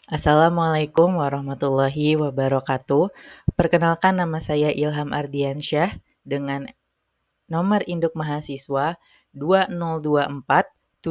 Assalamualaikum warahmatullahi wabarakatuh. Perkenalkan, nama saya Ilham Ardiansyah dengan nomor induk mahasiswa 202475700051.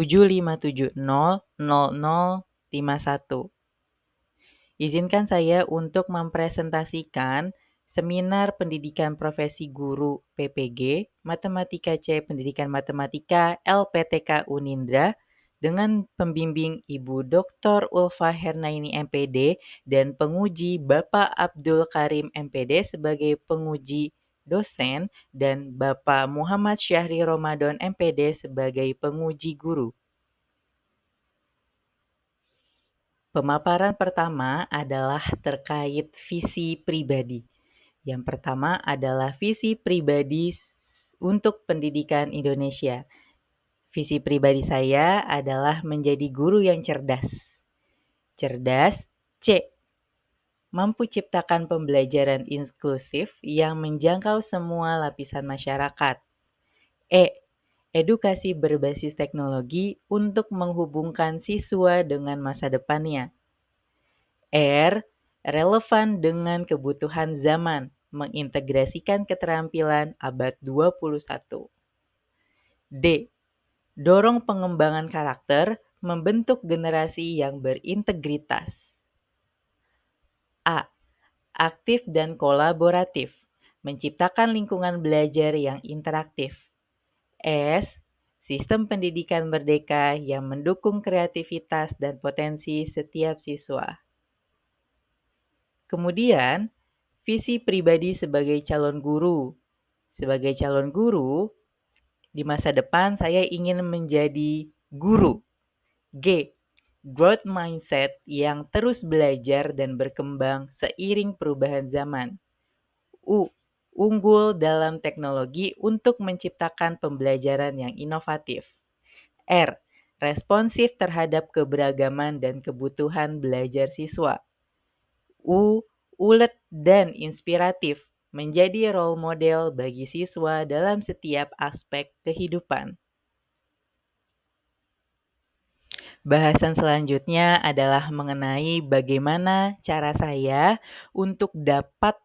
Izinkan saya untuk mempresentasikan seminar pendidikan profesi guru PPG Matematika C Pendidikan Matematika LPTK Unindra dengan pembimbing Ibu Dr. Ulfa Hernaini MPD dan penguji Bapak Abdul Karim MPD sebagai penguji dosen dan Bapak Muhammad Syahri Ramadan MPD sebagai penguji guru. Pemaparan pertama adalah terkait visi pribadi. Yang pertama adalah visi pribadi untuk pendidikan Indonesia. Visi pribadi saya adalah menjadi guru yang cerdas. Cerdas, C. Mampu ciptakan pembelajaran inklusif yang menjangkau semua lapisan masyarakat. E. Edukasi berbasis teknologi untuk menghubungkan siswa dengan masa depannya. R. Relevan dengan kebutuhan zaman, mengintegrasikan keterampilan abad 21. D. Dorong pengembangan karakter, membentuk generasi yang berintegritas. A. Aktif dan kolaboratif, menciptakan lingkungan belajar yang interaktif. S. Sistem pendidikan merdeka yang mendukung kreativitas dan potensi setiap siswa. Kemudian, visi pribadi sebagai calon guru. Sebagai calon guru, di masa depan saya ingin menjadi guru. G. Growth mindset yang terus belajar dan berkembang seiring perubahan zaman. U. Unggul dalam teknologi untuk menciptakan pembelajaran yang inovatif. R. Responsif terhadap keberagaman dan kebutuhan belajar siswa. U. Ulet dan inspiratif, menjadi role model bagi siswa dalam setiap aspek kehidupan. Bahasan selanjutnya adalah mengenai bagaimana cara saya untuk dapat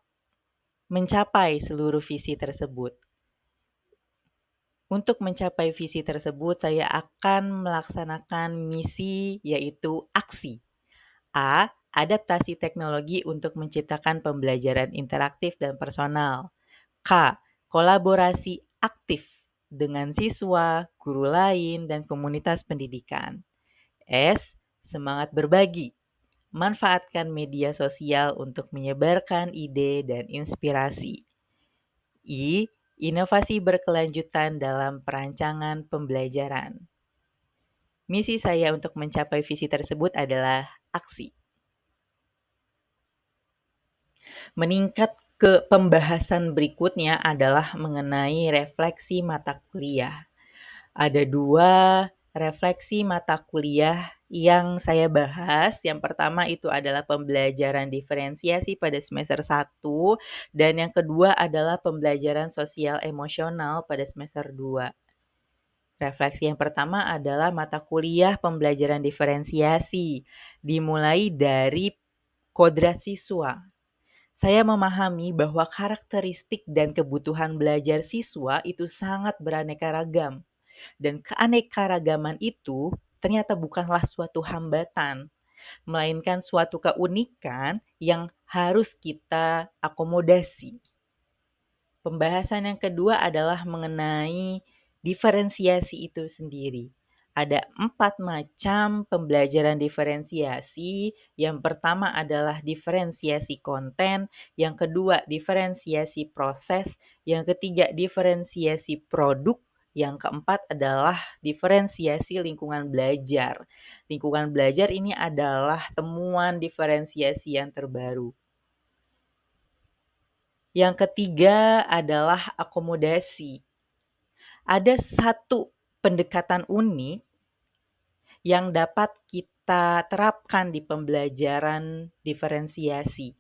mencapai seluruh visi tersebut. Untuk mencapai visi tersebut, saya akan melaksanakan misi, yaitu aksi. A. Adaptasi teknologi untuk menciptakan pembelajaran interaktif dan personal. K. Kolaborasi aktif dengan siswa, guru lain, dan komunitas pendidikan. S. Semangat berbagi. Manfaatkan media sosial untuk menyebarkan ide dan inspirasi. I. Inovasi berkelanjutan dalam perancangan pembelajaran. Misi saya untuk mencapai visi tersebut adalah aksi. Meningkat ke pembahasan berikutnya adalah mengenai refleksi mata kuliah. Ada 2 refleksi mata kuliah yang saya bahas. Yang pertama itu adalah pembelajaran diferensiasi pada semester 1 dan yang kedua adalah pembelajaran sosial emosional pada semester 2. Refleksi yang pertama adalah mata kuliah pembelajaran diferensiasi, dimulai dari kodrat siswa. Saya memahami bahwa karakteristik dan kebutuhan belajar siswa itu sangat beraneka ragam. Dan keanekaragaman itu ternyata bukanlah suatu hambatan, melainkan suatu keunikan yang harus kita akomodasi. Pembahasan yang kedua adalah mengenai diferensiasi itu sendiri. Ada 4 macam pembelajaran diferensiasi. Yang pertama adalah diferensiasi konten, yang kedua diferensiasi proses, yang ketiga diferensiasi produk, yang keempat adalah diferensiasi lingkungan belajar. Lingkungan belajar ini adalah temuan diferensiasi yang terbaru. Yang ketiga adalah akomodasi. Ada satu pendekatan unik yang dapat kita terapkan di pembelajaran diferensiasi,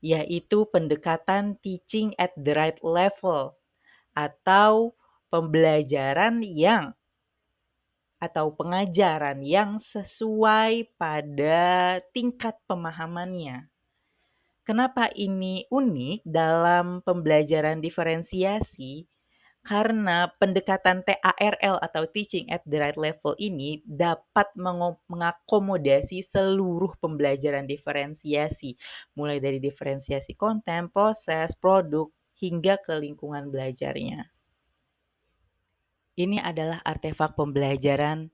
yaitu pendekatan teaching at the right level atau pembelajaran yang atau pengajaran yang sesuai pada tingkat pemahamannya. Kenapa ini unik dalam pembelajaran diferensiasi? Karena pendekatan TARL atau Teaching at the Right Level ini dapat mengakomodasi seluruh pembelajaran diferensiasi, mulai dari diferensiasi konten, proses, produk, hingga ke lingkungan belajarnya. Ini adalah artefak pembelajaran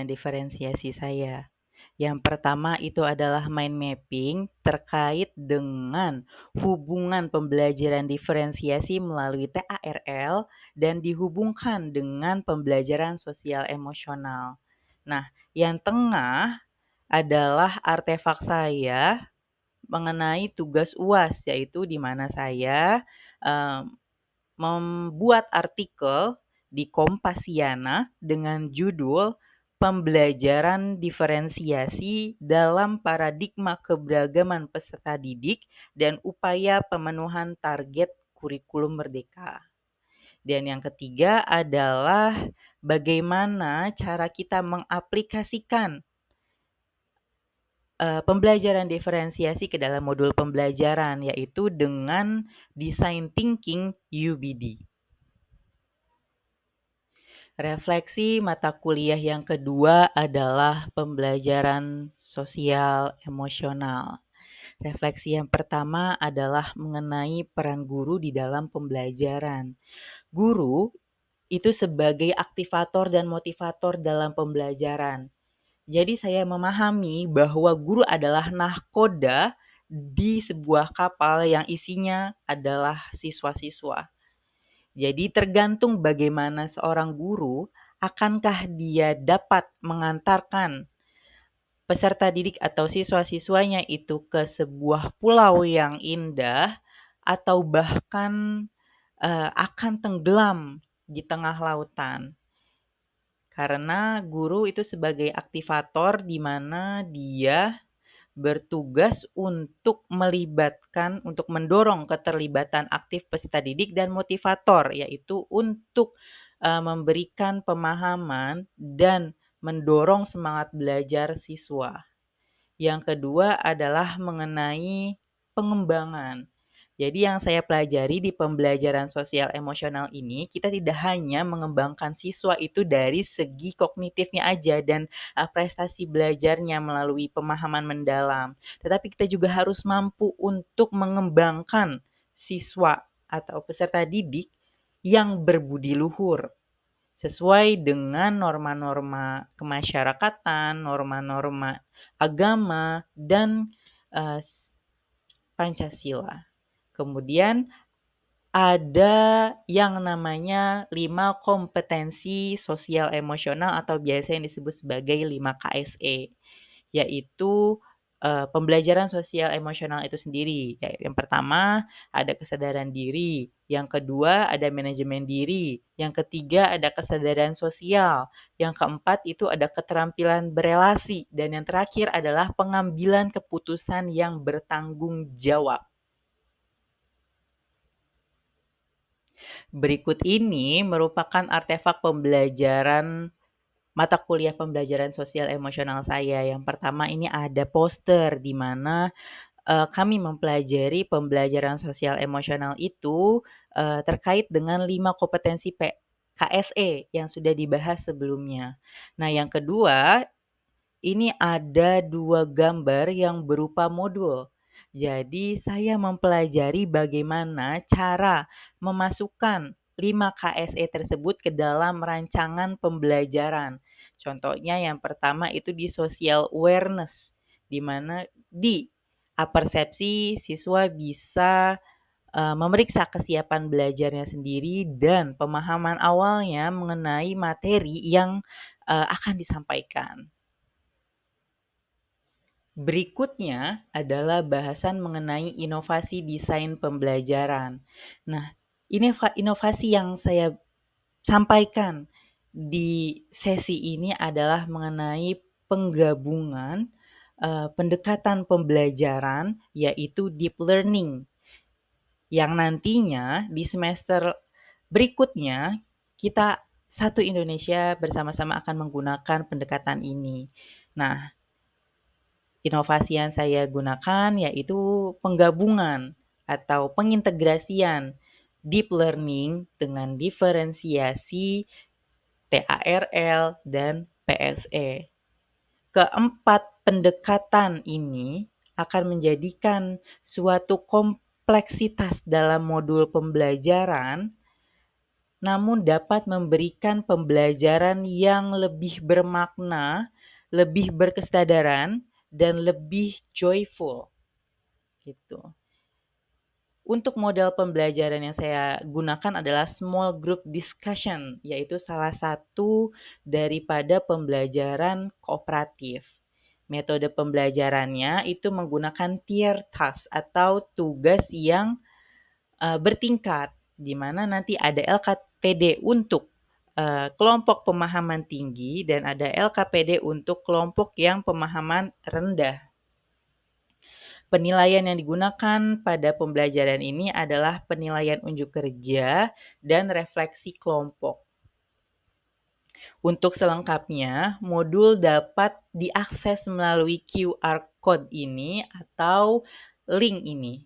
diferensiasi saya. Yang pertama itu adalah mind mapping terkait dengan hubungan pembelajaran diferensiasi melalui TARL dan dihubungkan dengan pembelajaran sosial emosional. Nah, yang tengah adalah artefak saya mengenai tugas UAS, yaitu di mana saya membuat artikel di Kompasiana dengan judul Pembelajaran Diferensiasi dalam Paradigma Keberagaman Peserta Didik dan Upaya Pemenuhan Target Kurikulum Merdeka. Dan yang ketiga adalah bagaimana cara kita mengaplikasikan pembelajaran diferensiasi ke dalam modul pembelajaran, yaitu dengan Design Thinking UBD. Refleksi mata kuliah yang kedua adalah pembelajaran sosial emosional. Refleksi yang pertama adalah mengenai peran guru di dalam pembelajaran. Guru itu sebagai aktivator dan motivator dalam pembelajaran. Jadi saya memahami bahwa guru adalah nahkoda di sebuah kapal yang isinya adalah siswa-siswa. Jadi tergantung bagaimana seorang guru, akankah dia dapat mengantarkan peserta didik atau siswa-siswanya itu ke sebuah pulau yang indah atau bahkan akan tenggelam di tengah lautan. Karena guru itu sebagai aktivator di mana dia bertugas untuk mendorong keterlibatan aktif peserta didik dan motivator, yaitu untuk memberikan pemahaman dan mendorong semangat belajar siswa. Yang kedua adalah mengenai pengembangan. Jadi yang saya pelajari di pembelajaran sosial emosional ini, kita tidak hanya mengembangkan siswa itu dari segi kognitifnya aja dan prestasi belajarnya melalui pemahaman mendalam, tetapi kita juga harus mampu untuk mengembangkan siswa atau peserta didik yang berbudi luhur sesuai dengan norma-norma kemasyarakatan, norma-norma agama, dan Pancasila. Kemudian ada yang namanya 5 kompetensi sosial emosional atau biasa yang disebut sebagai 5 KSE, yaitu pembelajaran sosial emosional itu sendiri. Yang pertama ada kesadaran diri, yang kedua ada manajemen diri, yang ketiga ada kesadaran sosial, yang keempat itu ada keterampilan berelasi, dan yang terakhir adalah pengambilan keputusan yang bertanggung jawab. Berikut ini merupakan artefak pembelajaran mata kuliah pembelajaran sosial emosional saya. Yang pertama ini ada poster di mana kami mempelajari pembelajaran sosial emosional itu terkait dengan 5 kompetensi KSE yang sudah dibahas sebelumnya. Nah, yang kedua, ini ada 2 gambar yang berupa modul. Jadi saya mempelajari bagaimana cara memasukkan 5 KSE tersebut ke dalam rancangan pembelajaran. Contohnya yang pertama itu di social awareness, di mana di persepsi siswa bisa memeriksa kesiapan belajarnya sendiri dan pemahaman awalnya mengenai materi yang akan disampaikan. Berikutnya adalah bahasan mengenai inovasi desain pembelajaran. Nah, inovasi yang saya sampaikan di sesi ini adalah mengenai penggabungan pendekatan pembelajaran, yaitu deep learning, yang nantinya di semester berikutnya kita satu Indonesia bersama-sama akan menggunakan pendekatan ini. Nah, inovasi yang saya gunakan yaitu penggabungan atau pengintegrasian deep learning dengan diferensiasi TARL dan PSE. Keempat pendekatan ini akan menjadikan suatu kompleksitas dalam modul pembelajaran, namun dapat memberikan pembelajaran yang lebih bermakna, lebih berkesadaran, dan lebih joyful, gitu. Untuk model pembelajaran yang saya gunakan adalah small group discussion, yaitu salah satu daripada pembelajaran kooperatif. Metode pembelajarannya itu menggunakan tier task atau tugas yang bertingkat, di mana nanti ada LKPD untuk kelompok pemahaman tinggi dan ada LKPD untuk kelompok yang pemahaman rendah. Penilaian yang digunakan pada pembelajaran ini adalah penilaian unjuk kerja dan refleksi kelompok. Untuk selengkapnya, modul dapat diakses melalui QR code ini atau link ini.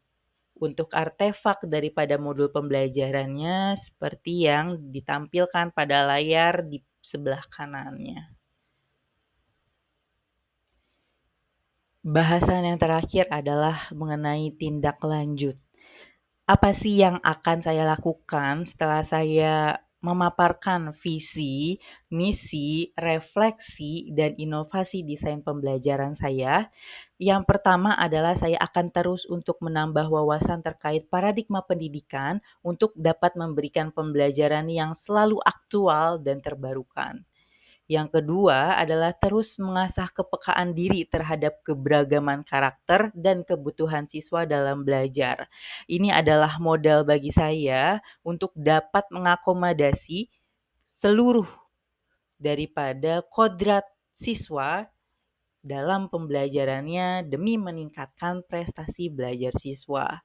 Untuk artefak daripada modul pembelajarannya seperti yang ditampilkan pada layar di sebelah kanannya. Bahasan yang terakhir adalah mengenai tindak lanjut. Apa sih yang akan saya lakukan setelah saya memaparkan visi, misi, refleksi, dan inovasi desain pembelajaran saya? Yang pertama adalah saya akan terus untuk menambah wawasan terkait paradigma pendidikan untuk dapat memberikan pembelajaran yang selalu aktual dan terbarukan. Yang kedua adalah terus mengasah kepekaan diri terhadap keberagaman karakter dan kebutuhan siswa dalam belajar. Ini adalah modal bagi saya untuk dapat mengakomodasi seluruh daripada kodrat siswa dalam pembelajarannya demi meningkatkan prestasi belajar siswa.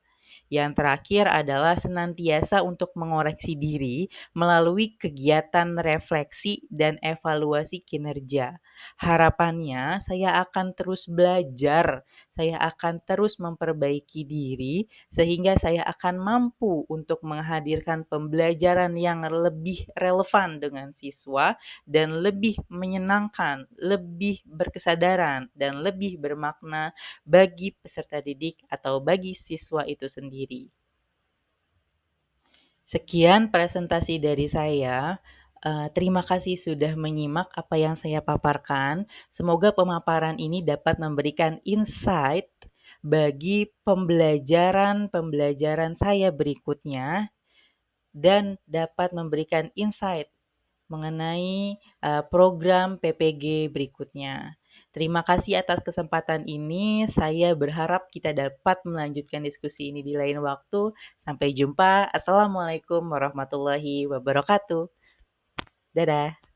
Yang terakhir adalah senantiasa untuk mengoreksi diri melalui kegiatan refleksi dan evaluasi kinerja. Harapannya saya akan terus belajar, saya akan terus memperbaiki diri sehingga saya akan mampu untuk menghadirkan pembelajaran yang lebih relevan dengan siswa dan lebih menyenangkan, lebih berkesadaran, dan lebih bermakna bagi peserta didik atau bagi siswa itu sendiri. Sekian presentasi dari saya. Terima kasih sudah menyimak apa yang saya paparkan. Semoga pemaparan ini dapat memberikan insight bagi pembelajaran saya berikutnya dan dapat memberikan insight mengenai program PPG berikutnya. Terima kasih atas kesempatan ini. Saya berharap kita dapat melanjutkan diskusi ini di lain waktu. Sampai jumpa. Assalamualaikum warahmatullahi wabarakatuh. Dadah.